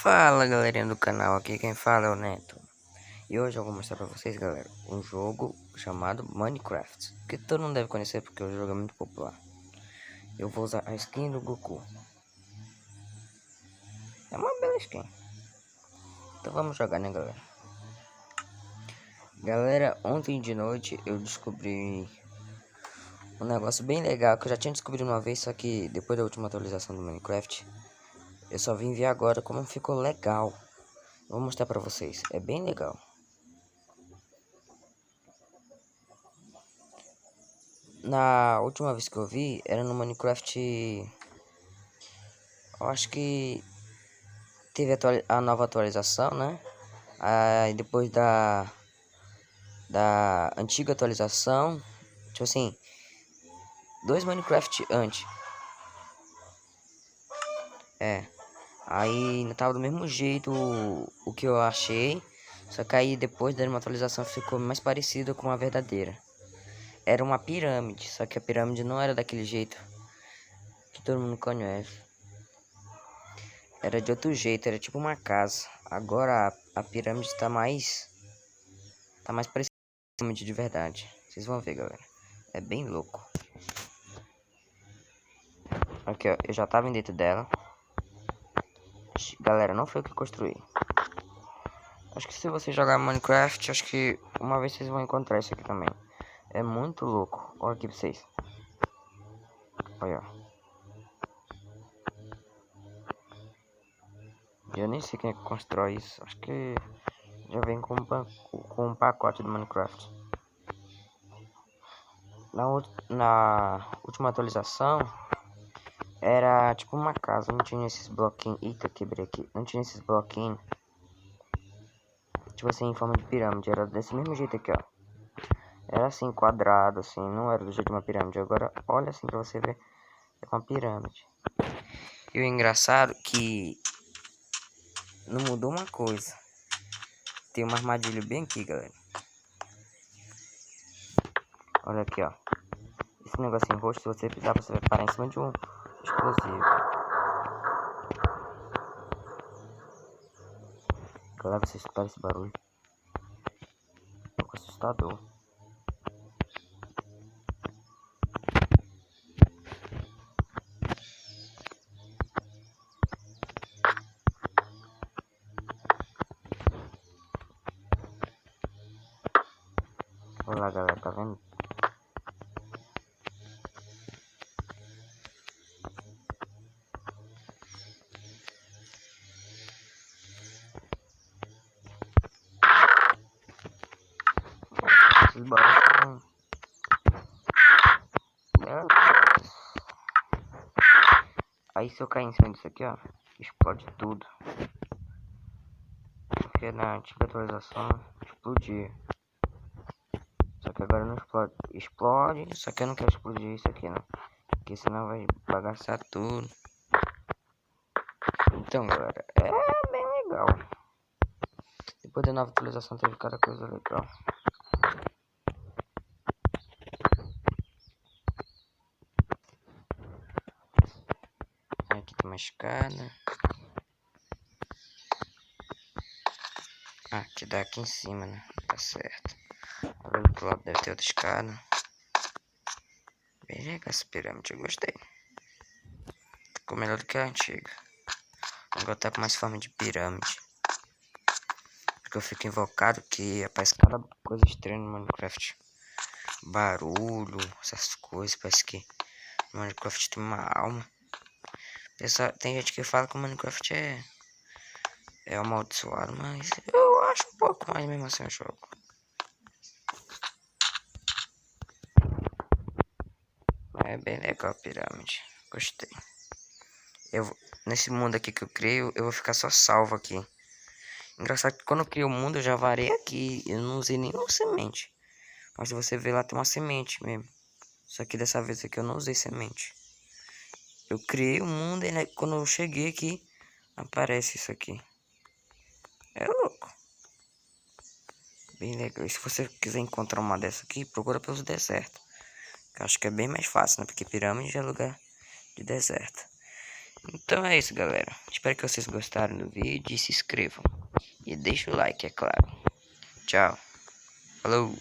Fala galerinha do canal, aqui quem fala é o Neto. E hoje eu vou mostrar pra vocês, galera, um jogo chamado Minecraft, que todo mundo deve conhecer porque o jogo é muito popular. Eu vou usar a skin do Goku. É uma bela skin. Então vamos jogar, né, galera? Galera, ontem de noite eu descobri um negócio bem legal que eu já tinha descobrido uma vez, só que depois da última atualização do Minecraft eu só vim ver agora como ficou legal. Vou mostrar pra vocês, é bem legal. Na última vez que eu vi, era no Minecraft. Eu acho que teve a nova atualização, né? Aí depois da antiga atualização, tipo assim, dois Minecraft antes. Aí tava do mesmo jeito o que eu achei. Só que aí depois da uma atualização ficou mais parecido com a verdadeira. Era uma pirâmide, só que a pirâmide não era daquele jeito que todo mundo conhece. Era de outro jeito, era tipo uma casa. Agora a pirâmide tá mais parecida com uma pirâmide de verdade. Vocês vão ver, galera. É bem louco. Aqui, ó, eu já tava dentro dela. Galera, não foi eu que construí. Acho que se você jogar Minecraft, acho que uma vez vocês vão encontrar isso aqui também. É muito louco. Olha aqui pra vocês. Olha, ó. Eu nem sei quem é que constrói isso. Acho que já vem com um pacote do Minecraft. Na última atualização, era tipo uma casa, não tinha esses bloquinhos. Eita, quebrei aqui. Não tinha esses bloquinhos. Tipo assim, em forma de pirâmide. Era desse mesmo jeito aqui, ó. Era assim, quadrado, assim. Não era do jeito de uma pirâmide. Agora, olha assim pra você ver. É uma pirâmide. E o engraçado que não mudou uma coisa. Tem uma armadilha bem aqui, galera. Olha aqui, ó. Esse negocinho roxo, se você pisar, você vai parar em cima de um explosivo. Galera, você escutar esse barulho? Um pouco assustador. Olha lá, galera, tá vendo? Esses barulhos são... Meu Deus. Aí se eu cair em cima disso aqui, ó, explode tudo. Porque na antiga atualização explodia. Só que agora não explode. Explode, só que eu não quero explodir isso aqui, não. Porque senão vai bagaçar tudo. Então, galera, é bem legal. Depois da nova atualização teve cada coisa legal. Aqui tem uma escada. Ah, te dá aqui em cima, né? Tá certo. Agora do outro lado deve ter outra escada. Bem legal essa pirâmide, eu gostei. Ficou melhor do que a antiga. Agora tá com mais forma de pirâmide. Porque eu fico invocado que aparece cada coisa estranha no Minecraft. Barulho, essas coisas, parece que o Minecraft tem uma alma. Tem gente que fala que o Minecraft é amaldiçoado, mas eu acho um pouco, mas mesmo assim eu jogo. É bem legal a pirâmide, gostei. Nesse mundo aqui que eu creio, eu vou ficar só salvo aqui. Engraçado que quando eu criei o mundo eu já varei aqui, eu não usei nenhuma semente. Mas se você ver lá tem uma semente mesmo. Só que dessa vez aqui eu não usei semente. Eu criei o mundo e né, quando eu cheguei aqui, aparece isso aqui. É louco. Bem legal. E se você quiser encontrar uma dessa aqui, procura pelos desertos. Que eu acho que é bem mais fácil, né? Porque pirâmide é lugar de deserto. Então é isso, galera. Espero que vocês gostaram do vídeo e se inscrevam. E deixa o like, é claro. Tchau. Falou.